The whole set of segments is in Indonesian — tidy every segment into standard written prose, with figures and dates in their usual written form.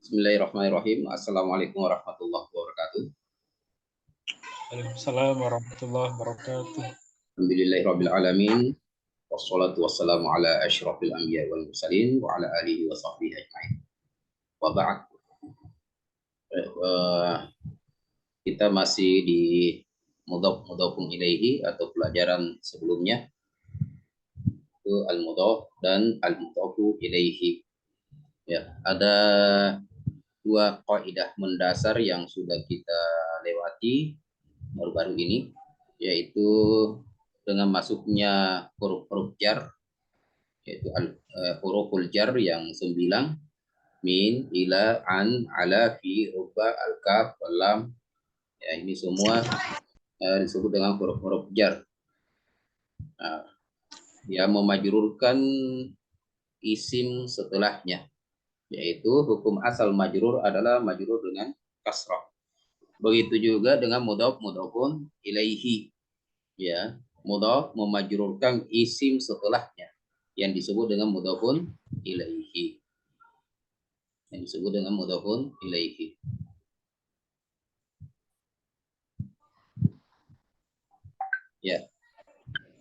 Bismillahirrahmanirrahim. Assalamualaikum warahmatullahi wabarakatuh. Waalaikumsalam warahmatullahi wabarakatuh. Alhamdulillahirabbil alamin. Wassalatu wassalamu ala asyrafil anbiya wal mursalin wa ala alihi wa sahbihi ajmain. Wa ba'd. Kita masih di mudhafun ilaihi atau pelajaran sebelumnya, itu al-mudhaf dan al-mudhafu ilaihi. Ya, ada dua kaidah mendasar yang sudah kita lewati baru-baru ini, yaitu dengan masuknya huruf-huruf jar, yaitu huruful jar yang 9, min, ila, an, ala, fi, ruba, al-kaf, lam. Ya, ini semua disebut dengan huruf-huruf jar. Nah, yang memajrurkan isim setelahnya, yaitu hukum asal majrur adalah majrur dengan kasrah. Begitu juga dengan mudhaf, mudhafun ilaihi. Ya, mudhaf memajrurkan isim setelahnya yang disebut dengan mudhafun ilaihi. Yang disebut dengan mudhafun ilaihi. Ya.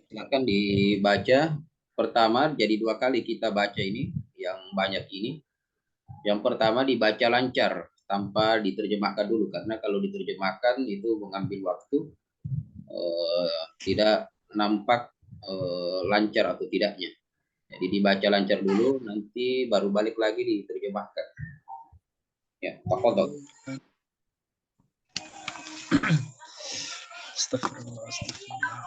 Silakan dibaca. Pertama, jadi dua kali kita baca ini, yang banyak ini. Yang pertama dibaca lancar tanpa diterjemahkan dulu, karena kalau diterjemahkan itu mengambil waktu, tidak nampak lancar atau tidaknya. Jadi dibaca lancar dulu, nanti baru balik lagi diterjemahkan. Ya, tafadhol. Astagfirullah, astagfirullah.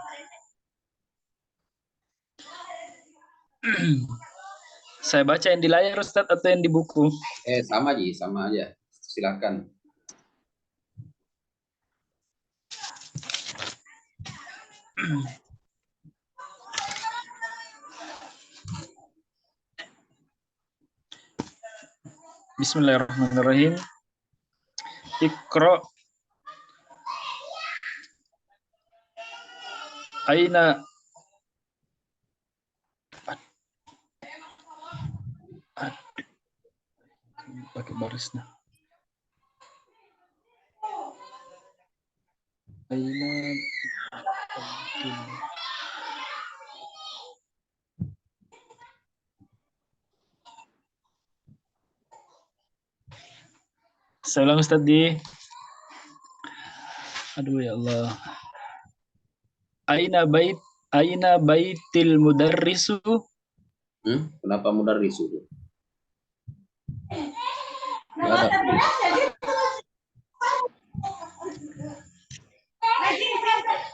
Saya baca yang di layar, Ustadz, atau yang di buku? Sama aja. Silakan. Bismillahirrahmanirrahim. Iqra. Aina pakai barisnya. Aina saya ulang, Ustadz, aduh ya Allah. Aina baitil mudarrisu. Kenapa mudarrisu? Ada.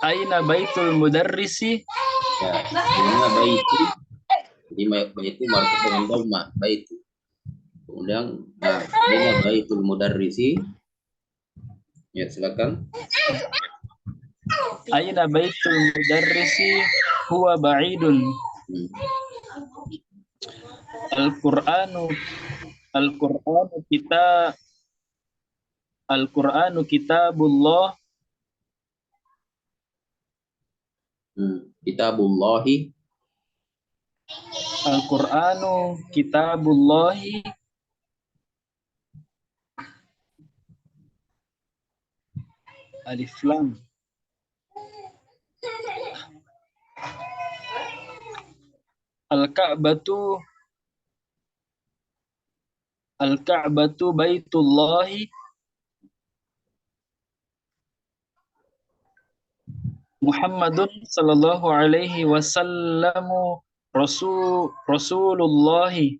Aina baitul mudarrisi. Ya, aina baitu. Jadi baitu marfu dengan dhamma, baitu. Kemudian aina baitul mudarrisi. Ya, silakan. Aina baitul mudarrisi huwa ba'idun. Al-Qur'anu kitabullah. Kitabullahi. Al-Qur'anu kitabullahi. Alif lam. Al-Ka'batu baitullahi. Muhammadun sallallahu alaihi wasallam Rasulullahi.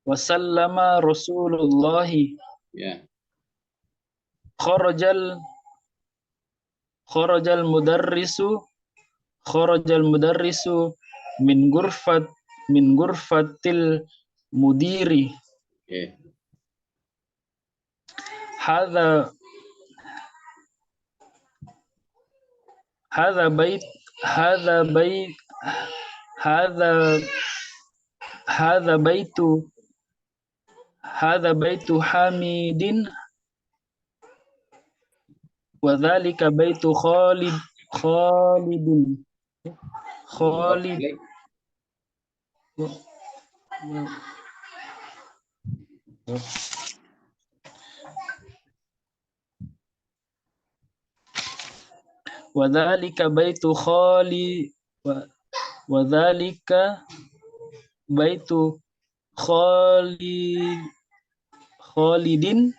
Wasallama Rasulullahi. Ya. Kharajal mudarrisu min gurfatil mudiri. Okay. Hadza baitu Hamidin wa dzalika baitu Khalidin. Wadzalika baitu khali wadzalika baitu khali Khalidin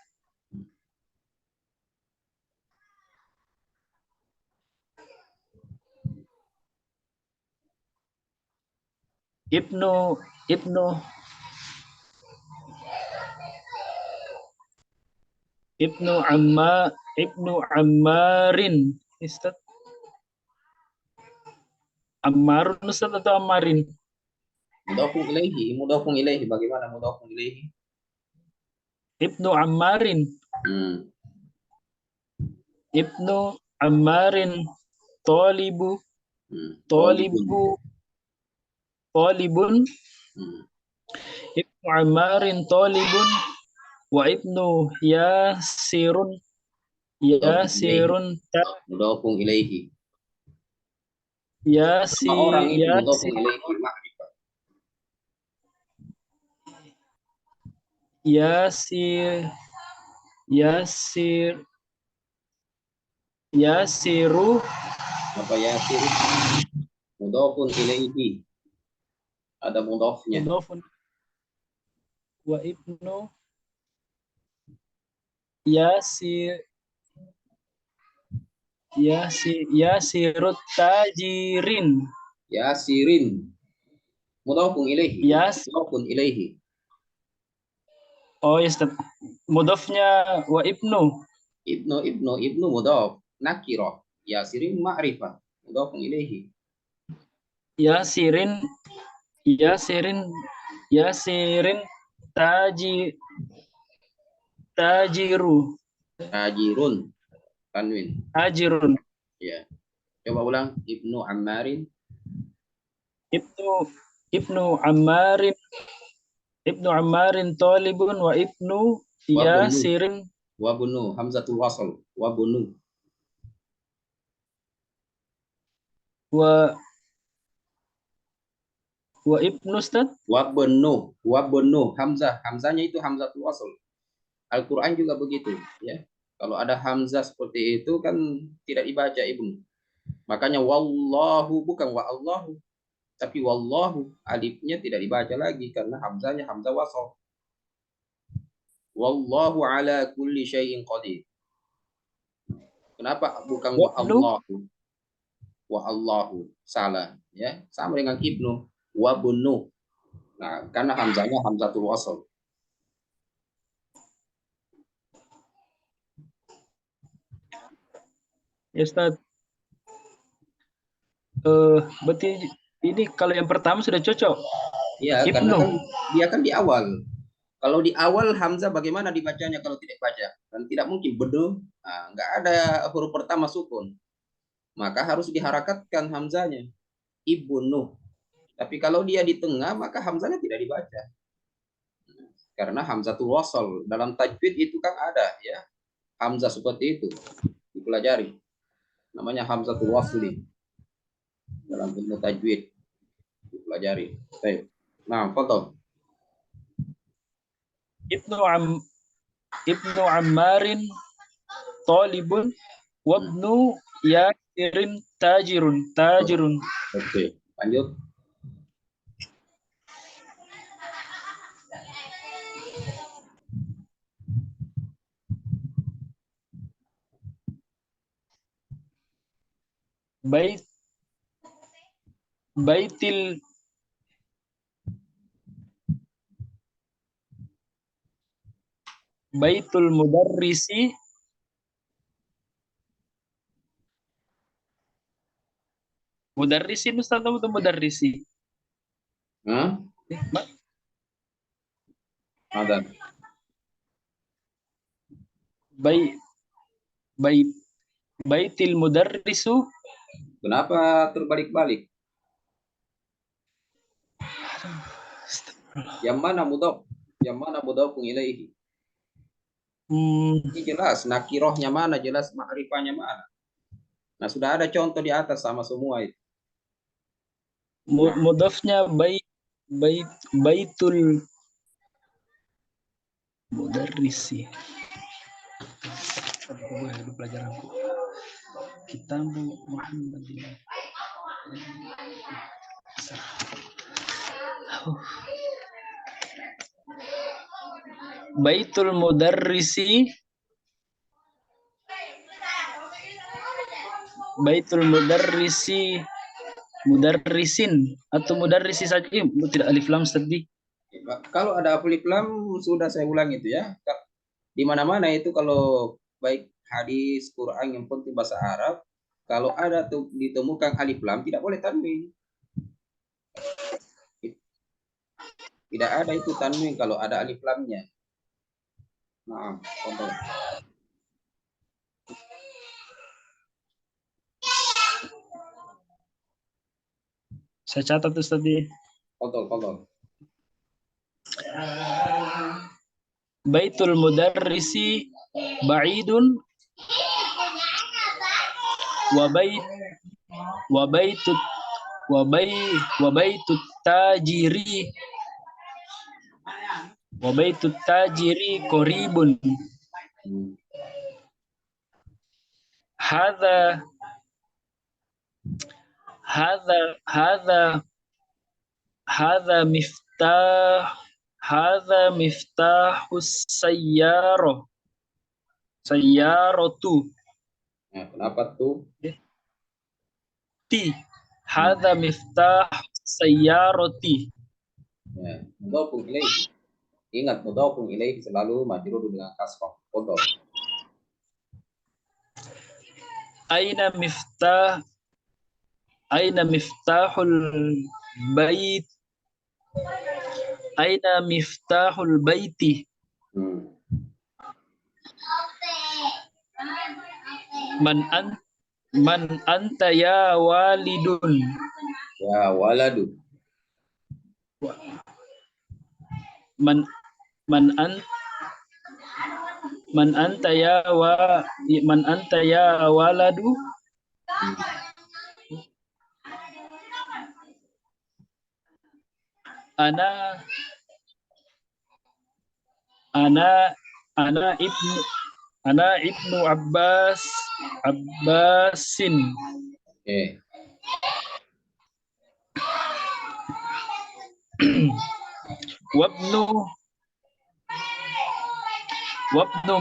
ibnu ibnu ibnu Ammarin. Ustaz, Ammarun Ustaz atau Ammarin? Mudhafun ilaihi. Bagaimana mudhafun ilaihi? Ibnu Ammarin. Ibnu Ammarin Tolibu Tolibun. Ibnu Ammarin Tolibun wa ibnu Yasirun mudhafun ilaihi. Yasir Orang itu mudhafun ilaihi ma'rifah. Yasiru. Apa Yasiru? Mudhafun ilaihi. Ada mudhafnya. Mudhafun wa ibnu Yasirut tajirin. Yasirin. Mudhafun ilaihi. Mudhafun ilaihi. Oh, yes. Mudhafnya wa ibnu. Ibnu mudhaf. Nakirah. Yasirin ma'rifah. Mudhafun ilaihi. Yasirin tajirun. Tanwin. Tajirun. Ya. Coba ulang. Ibnu Ammarin. Ibnu Ammarin Talibun wa ibnu Yasirin. Wa bunu. Hamzatul wasl. Wa bunu. Wa ibnu Ustaz? Wa bunu. Hamzahnya itu hamzatul wasl. Al-Quran juga begitu, ya. Kalau ada hamzah seperti itu kan tidak dibaca ibnu. Makanya wallahu, bukan wa Allahu, tapi wallahu, alifnya tidak dibaca lagi karena hamzahnya hamzah wasl. Wallahu ala kulli syai'in qadir. Kenapa bukan wa Allahu? Wa Allahu, salah, ya. Sama dengan ibnu, wa bunu. Nah, karena hamzahnya hamzatul wasl. Ya Ustaz. Berarti ini kalau yang pertama sudah cocok. Iya, karena kan dia kan di awal. Kalau di awal hamzah bagaimana dibacanya kalau tidak baca? Kan tidak mungkin bedu. Nah, nggak ada huruf pertama sukun. Maka harus diharakatkan hamzahnya. Ibnu. Tapi kalau dia di tengah maka hamzahnya tidak dibaca. Karena hamzatul wasl dalam tajwid itu kan ada, ya. Hamzah seperti itu dipelajari. Namanya hamzatul wasli dalam ilmu tajwid dipelajari. Baik. Nah, foto. Ibnu Ammarin Talibun wa ibnu Yasirin tajirun. Oke, lanjut. Baitul mudarrisi Ustaz atau mudarrisi? Ada. Baitil mudarrisu. Kenapa terbalik-balik? Yang mana mudhaf? Yang mana mudhafun ilaihi? Ini jelas nakirohnya mana, jelas ma'rifahnya mana. Nah, sudah ada contoh di atas sama semua itu. Mudhafnya baitul mudarrisi. Aku ada pelajaranku. Kitab Muhammad ini. Baitul mudarrisi. Baitul mudarrisi. Mudarrisin atau mudarrisi saja, tidak alif lam tadi. Kalau ada alif lam sudah saya ulang itu ya. Di mana-mana itu kalau baik hadis, Quran yang penting bahasa Arab, kalau ada tuh ditemukan alif lam tidak boleh tanwin. Tidak ada itu tanwin kalau ada alif lamnya. Nah, contoh. Saya catat tuh tadi. Contoh. Baitul mudarrisi ba'idun wa baitut tajiri qaribun. Hadza miftahus sayyaratu. Nah, kenapa tuh? Hadza miftah sayyarati. Ya, mudhafun ilaih. Ingat mudhafun ilaih selalu majrur dengan kasrah. Contoh. Aina miftahul bait. Aina miftahul baiti. Man anta ya walidun. Ya waladu. Man anta ya waladu. Ana ibnu Abbasin. Okay. Wabnu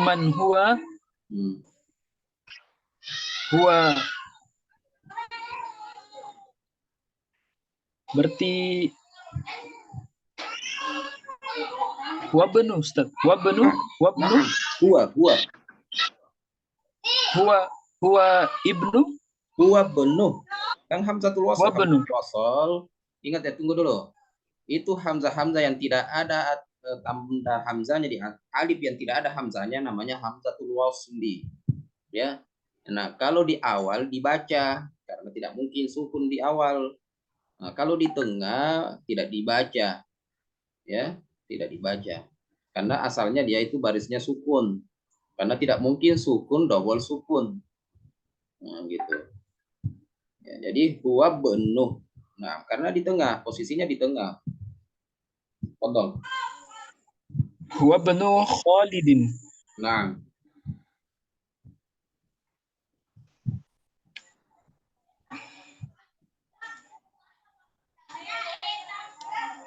man huwa berarti wabnu Ustaz. Wabnu huwa ibnu. Huwa benuh. Kan hamzatul wasal. Ingat ya, tunggu dulu. Itu hamzah yang tidak ada tanda hamzahnya di alif yang tidak ada hamzahnya namanya hamzatul wasli. Ya. Nah, kalau di awal dibaca karena tidak mungkin sukun di awal. Nah, kalau di tengah tidak dibaca. Ya, tidak dibaca. Karena asalnya dia itu barisnya sukun. Karena tidak mungkin sukun double sukun. Nah, gitu. Ya, jadi huwa benuh. Nah, karena di tengah, posisinya di tengah. Contoh. Huwa benu Khalidin. Nah.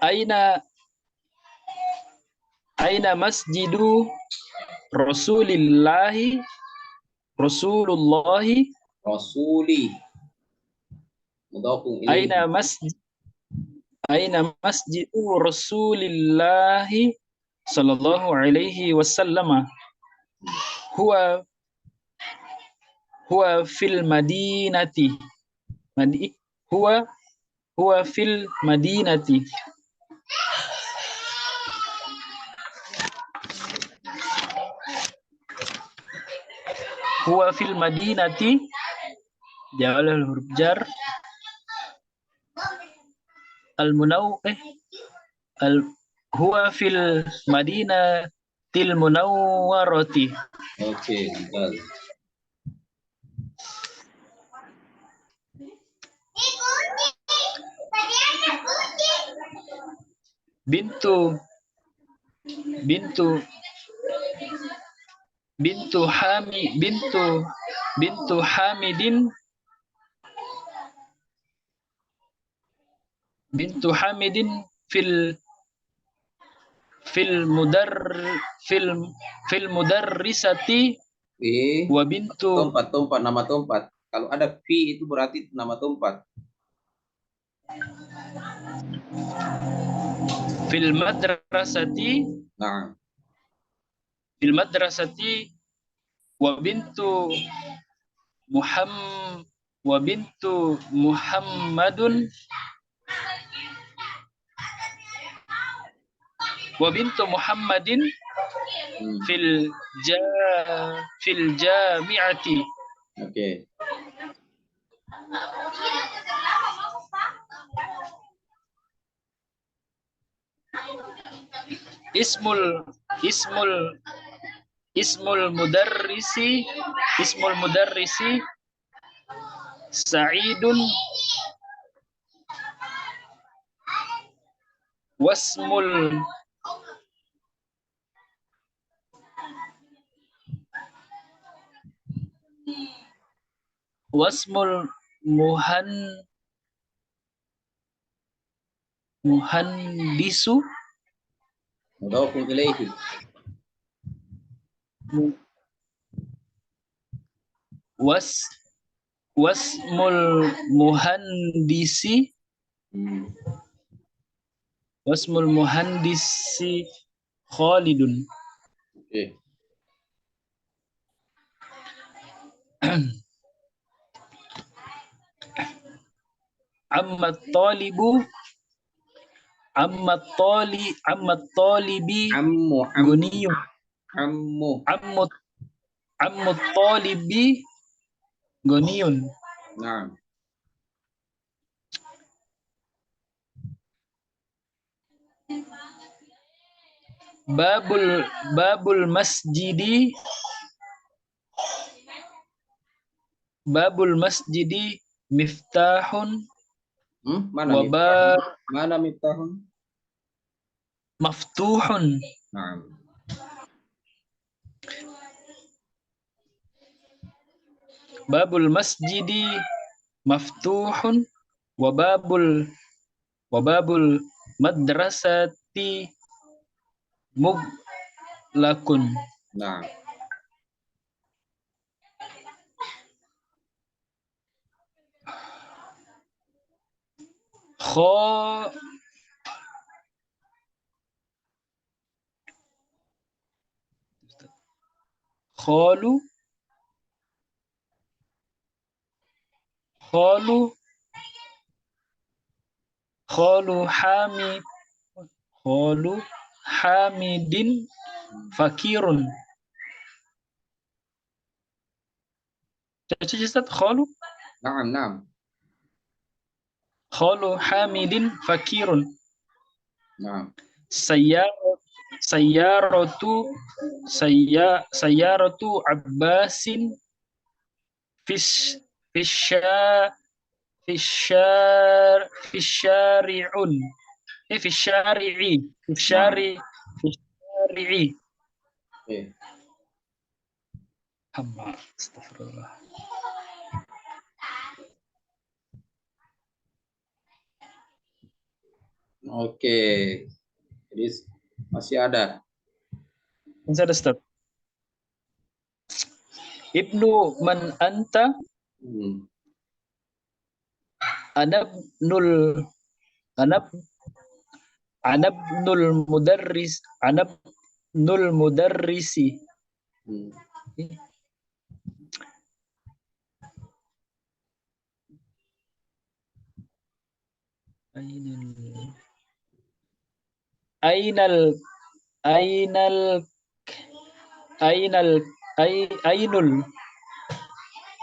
Aina masjidu Rasuli. Aina masjidu Rasulillahi sallallahu alaihi wasallam. Huwa fil madinati. Huwa fil madinati. Huwa fil madinati. Ja'alal huruf jar. Huwa fil madinatil munawwarati. Oke, betul. bintu bintu bintu hami bintu hamidin bintu hamidin fil fil mudar fil fil mudarrisati wa bintu Tempat nama tempat. Kalau ada fi itu berarti nama tempat. fil madrasati Nah, fil madrasati wa bintu wa bintu Muhammadun wa bintu Muhammadin fil ja fil jami'ati. oke. Ismul ismul ismul mudarrisi Sa'idun wasmul wasmul muhandisu Mudhafun ilaihi. wasmul muhandisi wasmul muhandisi Khalidun. Oke. Amma talibi Ammu guniyun. ammu. Ammu talibi guniyun. Nah, babul masjidi miftahun mana wa miftahun? Mana miftahun? maftuhun. Nah, Babul masjidi maftuhun wa babul madrasati muglakun. nah. Khalu hamidin fakirun. Caca Ustaz, Naam. Khalu hamidin fakirun. Nah, Sayyaratu Abbasin fisyari'un. Fisyari'i. oke. Astagfirullah. Oke. Jadi masih ada. Masih ada Ustaz. Ibnu man anta anabnul mudarrisi.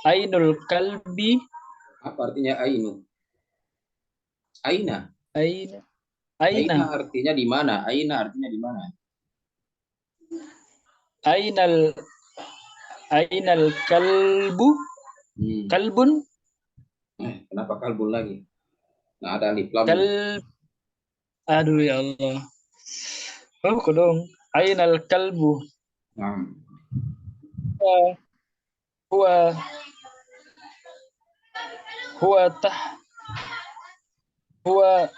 Ainul kalbi. Apa artinya ainu? Aina. Aina artinya di mana? Aina artinya di mana? Ainal kalbu. Kalbun. Kenapa kalbun lagi? Nah, ada alif lam. Aduh ya Allah. Oh, dong. Ainal kalbu. Nah, Huwa huwa huwa tah huwa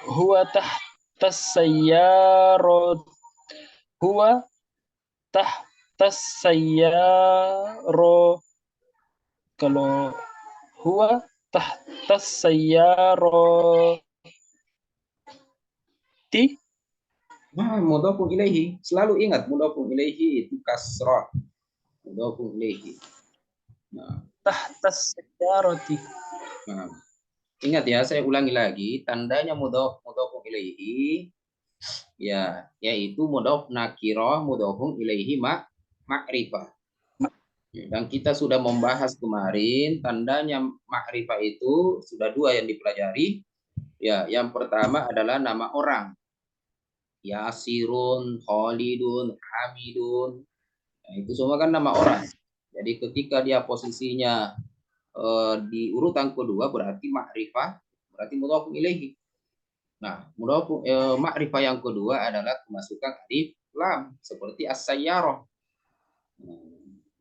huwa tahta sayyarot huwa tahta sayyaro kalau huwa tahta sayyaroti mudhafun ilaihi. Selalu ingat mudhafun ilaihi itu kasrah. Mudhafun ilaihi. Nah, tahta sayyaroti. nah. Ingat ya, saya ulangi lagi, tandanya mudhafun ilaihi ya, yaitu mudhaf nakirah, mudhafun ilaihi ma'rifah. Dan kita sudah membahas kemarin tandanya ma'rifah itu sudah dua yang dipelajari. Ya, yang pertama adalah nama orang. Yasirun, Khalidun, Hamidun. Nah, itu semua kan nama orang. Jadi ketika dia posisinya di urutan kedua berarti ma'rifah, berarti mudhafun ilaihi. Nah, ma'rifah yang kedua adalah kemasukan alif lam seperti as-sayyarah.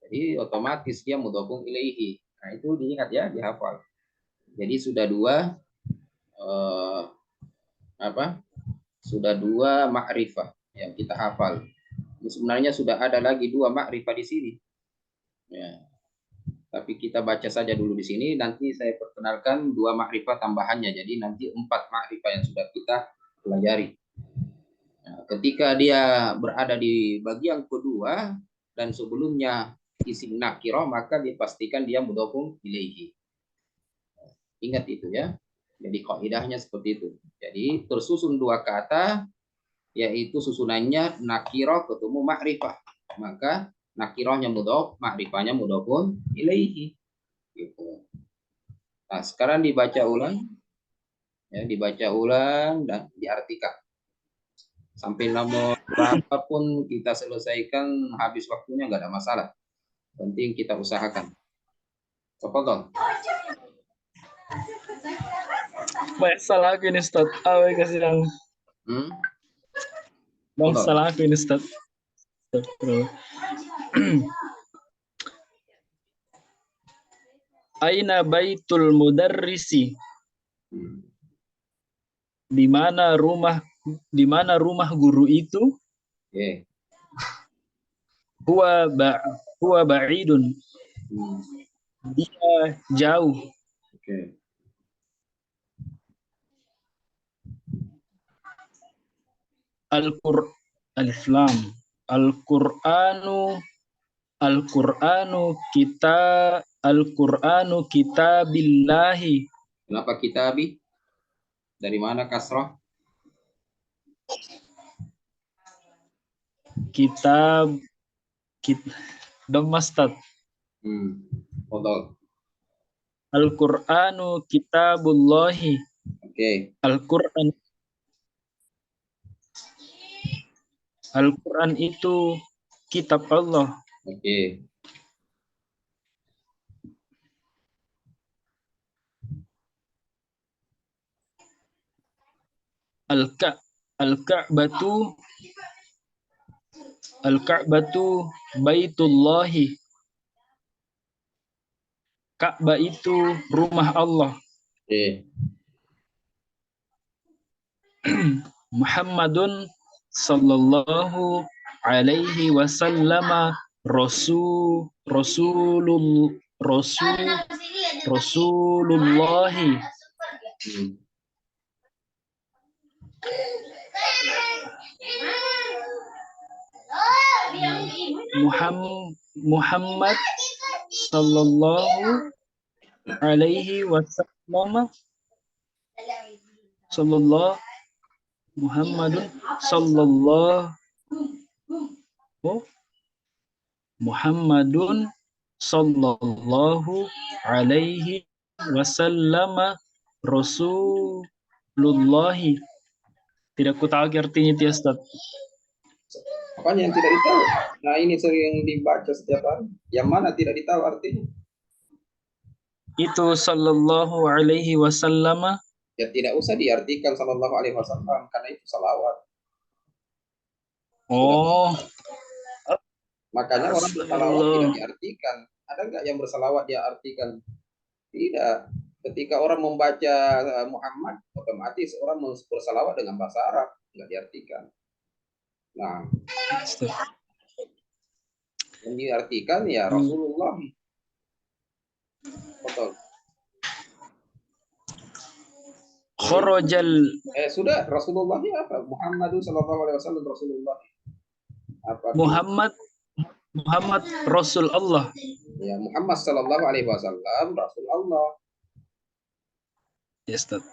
Jadi otomatis dia mudhafun ilaihi. Nah, itu diingat ya, dihafal. Jadi sudah dua apa? Sudah dua ma'rifah yang kita hafal. Ini sebenarnya sudah ada lagi dua ma'rifah di sini. Ya. Tapi kita baca saja dulu di sini. Nanti saya perkenalkan dua ma'rifah tambahannya. Jadi nanti 4 ma'rifah yang sudah kita pelajari. Nah, ketika dia berada di bagian kedua dan sebelumnya isim nakirah, maka dipastikan dia mudhafun ilaihi. Ingat itu ya. Jadi kaidahnya seperti itu. Jadi tersusun dua kata, yaitu susunannya nakirah ketemu ma'rifah. Maka nakirahnya mudhaf, ma'rifahnya mudhafun ilaihi. Gitu. Nah, sekarang dibaca ulang. Ya, dibaca ulang dan diartikan. Sampai nomor berapapun kita selesaikan, habis waktunya nggak ada masalah. Penting kita usahakan. Tafadhol. Banyak salah aku ini Ustaz. Awe kasih yang bang Tafadhol. salah aku ini Ustaz. Aina baitul mudarrisi? Di mana rumah guru itu? Okay. Huwa ba'idun. Dia jauh. Okay. Al-Qur'anu kitabillahi. Kenapa kitabi? Dari mana kasrah? Kitab Domastad. Al-Qur'anu kitabullahi. Okay. Al-Qur'an itu kitab Allah. Okay. Al-Ka'batu baitullahi. Ka'bah itu rumah Allah. Okay. Muhammadun sallallahu alaihi wasallam Rasulullahi. Muhammad sallallahu alaihi wasallam Muhammadun sallallahu alaihi wasallam Rasulullahi. Tidak ku tahu artinya itu, Ustaz. Apanya yang tidak ditahu? Nah, ini sering dibaca setiap hari. Yang mana tidak ditahu artinya? Itu sallallahu alaihi wasallam Ya tidak usah diartikan sallallahu alaihi wasallam karena itu salawat. Sudah. Oh, Makanya orang bersalawat tidak astagfirullah. diartikan. Ada nggak yang bersalawat dia artikan? Tidak. Ketika orang membaca Muhammad, otomatis orang bersalawat dengan bahasa Arab, nggak diartikan. Nah, yang diartikan ya Rasulullah. Betul. Kharajal Sudah, Rasulullahnya apa? Muhammadun sallallahu alaihi wasallam Rasulullah. Apa? Muhammad Rasul Allah. Ya, Muhammad sallallahu alaihi wasallam Rasul Allah. Ya, Ustaz.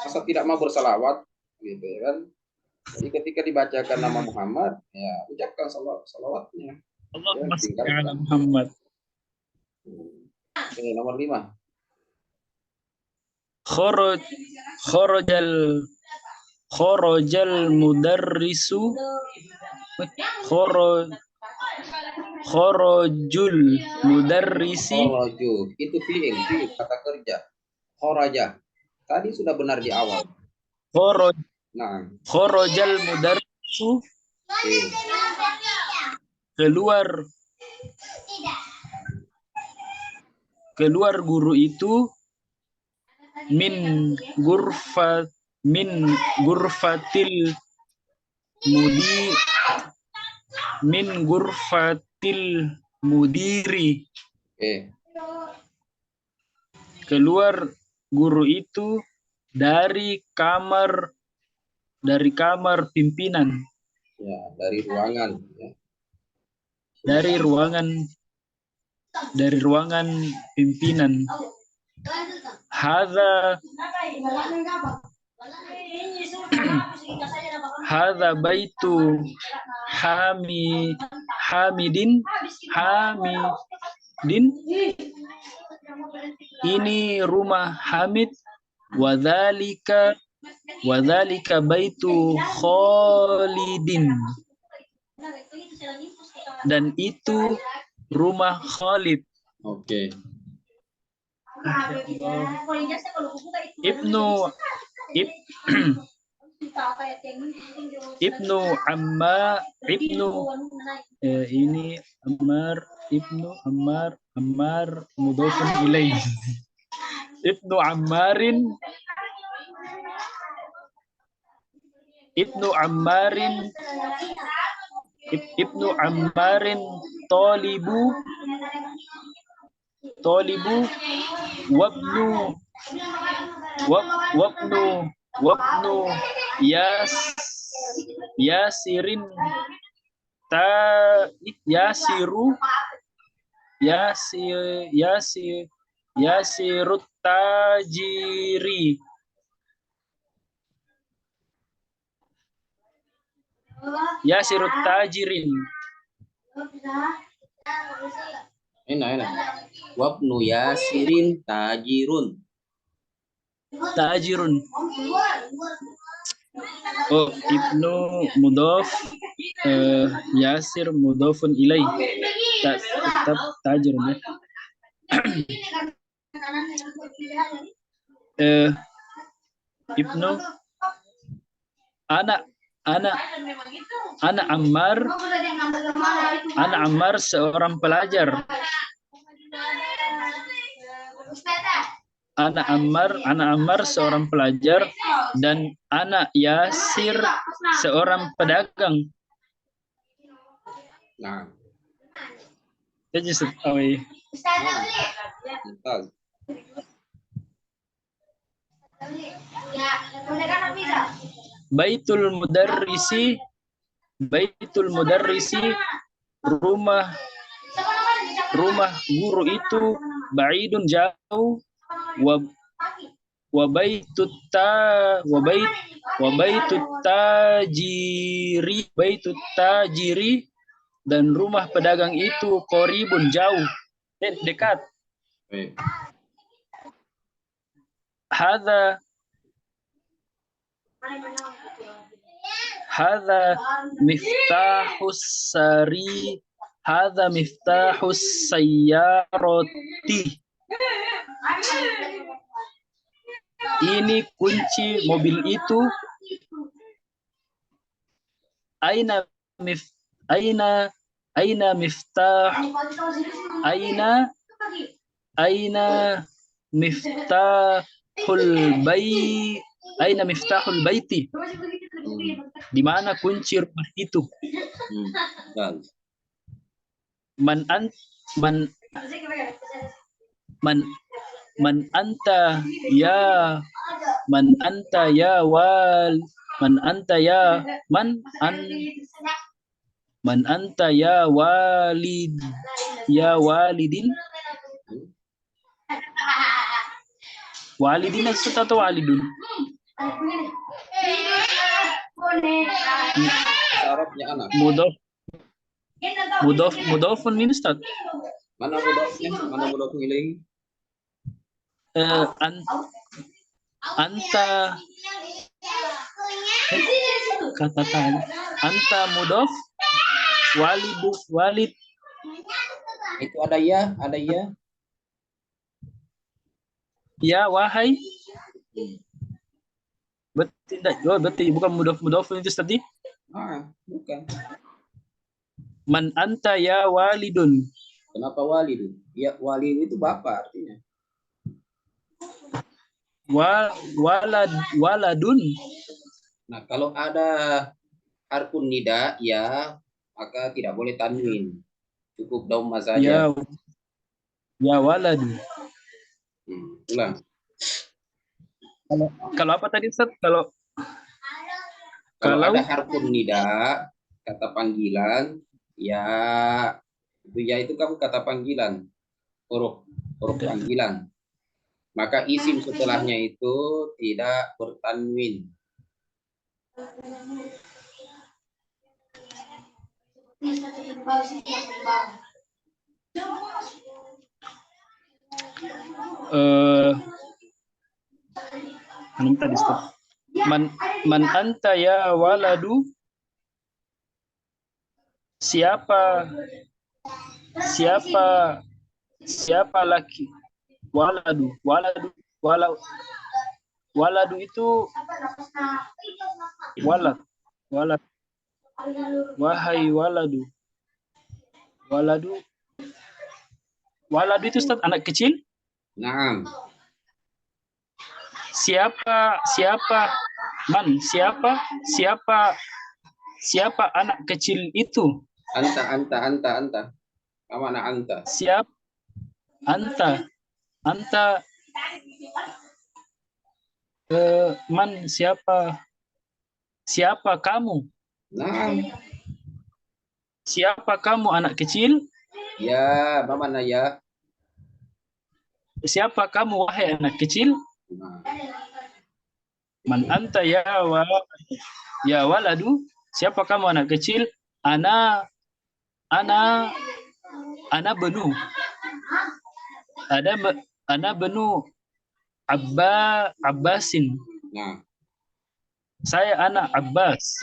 Masa tidak mau bersalawat gitu ya kan? Jadi ketika dibacakan nama Muhammad, ya ucapkan salawatnya. Allahumma Ya, shalli ala tinggalkan. Muhammad. Oke, nomor 5. Kharajal mudarrisu kharajul mudarrisi. Kharaju itu fiil kata kerja. Kharaja tadi sudah benar di awal. Nah, Kharajal mudarrisu keluar guru itu min gurfatil mudiri. Keluar guru itu dari kamar pimpinan. Ya, dari ruangan. Ya. Dari ruangan pimpinan. Hadza baitu Hamidin. Ini rumah Hamid. Wadzalika baitu Khalidin. Dan itu rumah Khalid. Oke. Ibnu Ammar mudhofun ilaih. Ibnu Ammarin Tolibu wabnu Yasirut tajiri. Yasirut tajirin. Enak. Wabnu Yasirin tajirun. Oh, Ibnu mudhof, Yasir mudhofun ilaih. Tetap tajirun ya. Ibnu Ana Ammar seorang pelajar. Anak Ammar seorang pelajar dan anak Yasir seorang pedagang. Nah. Baitul mudarrisi rumah guru itu ba'idun jauh wa baitut tajiri dan rumah pedagang itu qoribun jauh, dekat. Hadza miftahus sayyarati. Ini kunci mobil itu. Aina mif aina aina miftah aina miftahul bay aina miftahul baiti. Di mana kunci rumah itu? Bagus. Man an man man man anta ya man anta ya wal man anta ya man an man anta ya walid ya walidin walidin atau walidun? Arabnya anak. Mudofun ini Ustaz. Mana mudofnya? Mana mudofun ilaih? Anta katakan anta mudof walid Itu ada ya, ada ya. Ya wahai. Betul, bukan mudof itu tadi. Bukan. Man anta ya walidun. Kenapa walidun? Ya walid itu bapak artinya. Waladun. Nah, kalau ada harfun nida ya, maka tidak boleh tanwin. Cukup dhamma saja. Ya waladu. Ulang. Kalau apa tadi Ustaz? Kalau ada harfun nida, kata panggilan, ya itu kamu kata panggilan, huruf panggilan. Maka isim setelahnya itu tidak bertanwin. Tadi man anta ya waladu. Siapa laki waladu itu walad wahai waladu itu Ustaz, anak kecil. Naam. Siapa anak kecil itu? Anta. Apa anak anta? Siapa anta man siapa kamu? Naam. Siapa kamu anak kecil? Ya, bagaimana ya? Siapa kamu wahai anak kecil? Man anta ya waladu. Siapa kamu anak kecil? Ana benu. Ana benu Abbasin. Nah. Saya anak Abbas.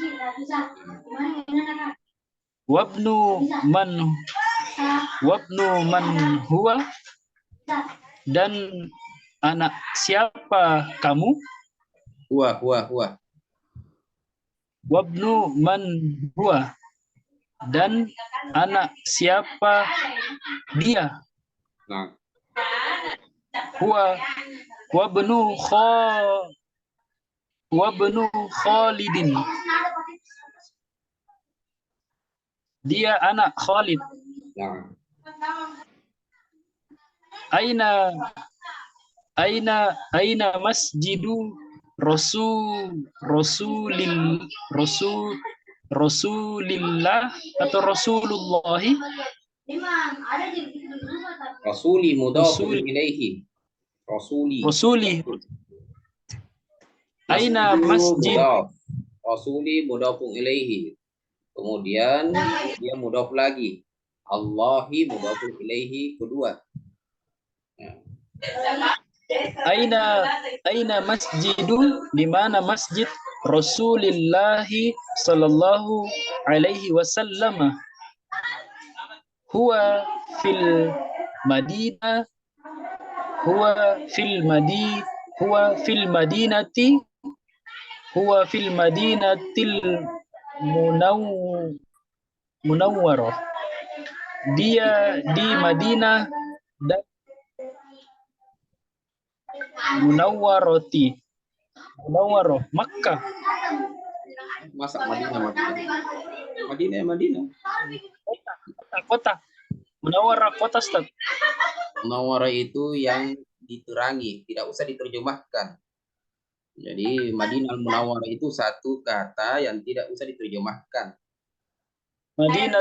Wabnu man huwa. Dan anak siapa kamu? Huwa. Wabnu man huwa. Dan anak siapa dia? Nah. Huwa benu Khalidin. Dia anak Khalid. Nah. Aina masjidu Rasulillah atau Rasulullahi? Rasuli mudhafun ilaihi. Rasuli. Aina masjid. Rasuli mudhafun ilaihi. Kemudian dia mudhaf lagi. Allahi mudhafun ilaihi kedua. Aina masjidu, di mana masjid Rasulillahi sallallahu alaihi wasallam? Huwa fil Madinah huwa fil madinati huwa fil madinatil munaw munawwarah. Dia di Madinah dan Munawwaroti. Munawwaroh, Makkah. Masa Madinah, Madinah. Kota. Munawwarah kota, Ustaz. Munawwarah itu yang diterangi, tidak usah diterjemahkan. Jadi Madinah Munawwarah itu satu kata yang tidak usah diterjemahkan. Madinah,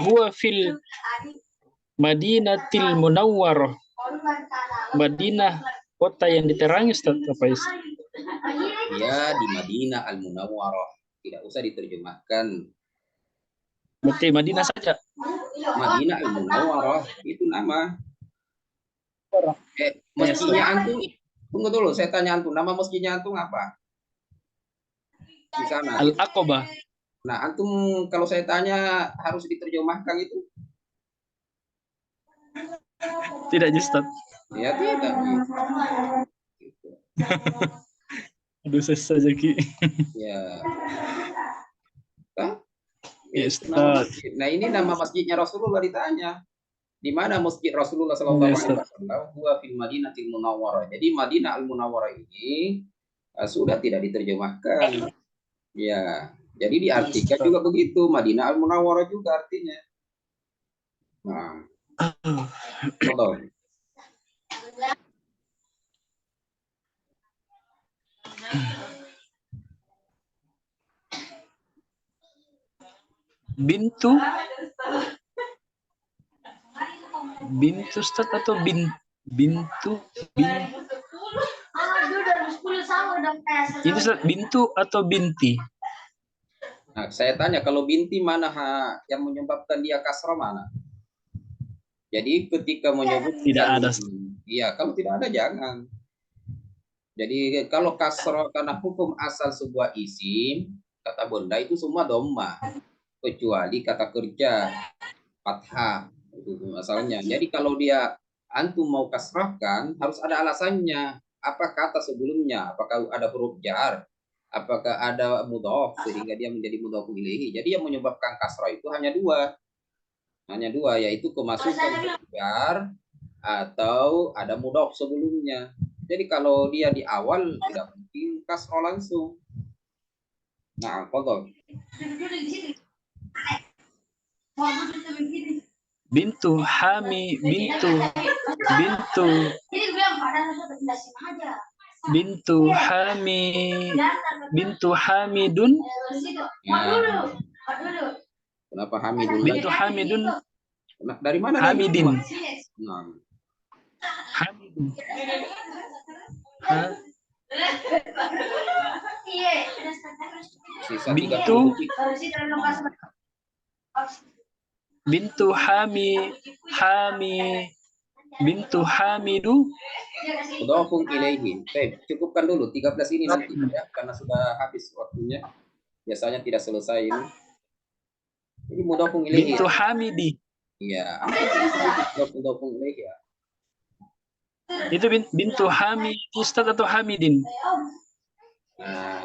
huwa fil Madinatil Munawwarah. Madinah kota yang diterangi, Ustaz. Apa itu? Ya, di Madinah Al-Munawwarah, tidak usah diterjemahkan. Berarti Madinah saja. Madinah Al-Munawwarah itu nama. Masjidnya antum, tunggu dulu, saya tanya antum, nama masjidnya antum apa? Di sana. Al-Aqabah. Nah, antum kalau saya tanya harus diterjemahkan itu? Tidak, Ustaz. Ya, tidak. Gitu. Aduh, saja Ki. Ya. Ya, Ustaz. Nah, ini nama masjidnya Rasulullah ditanya. Di mana masjid Rasulullah SAW? Huwa fil Madinatil Munawwarah. Jadi Madinah Al-Munawwarah ini sudah tidak diterjemahkan. Ya, jadi diartikan juga begitu. Madinah Al-Munawwarah juga artinya. Nah, betul. Bintu Ustaz atau bintu? Ini Ustaz, bintu atau binti? Nah, saya tanya kalau binti mana yang menyebabkan dia kasrah mana? Jadi ketika menyebut tidak ada. Iya, kalau tidak ada jangan. Jadi kalau kasrah karena hukum asal sebuah isim, kata benda itu semua dhamma, kecuali kata kerja fathah itu asalnya. Jadi kalau dia antum mau kasrahkan harus ada alasannya. Apa kata sebelumnya? Apakah ada huruf jar? Apakah ada mudhaf sehingga dia menjadi mudhaf ilaihi? Jadi yang menyebabkan kasrah itu hanya dua, yaitu kemasukan jar atau ada mudhaf sebelumnya. Jadi kalau dia di awal tidak mungkin kasrah langsung. Nah, fadhol. Bintu Hamidun. Ya. Kenapa Hamidun? Bintu Hamidun. Dari mana? Hamidin. Nah. Hamidun. Bintu Hamidu. Mudhafun ilaihi. Cukupkan dulu 13 ini nanti ya, karena sudah habis waktunya. Biasanya tidak selesai ini. Ini mudhafun ilaihi. Bintu Hamidi. Iya, mudhafun ilaihi ya. Itu bintu Hamid Ustaz atau Hamidin? Nah,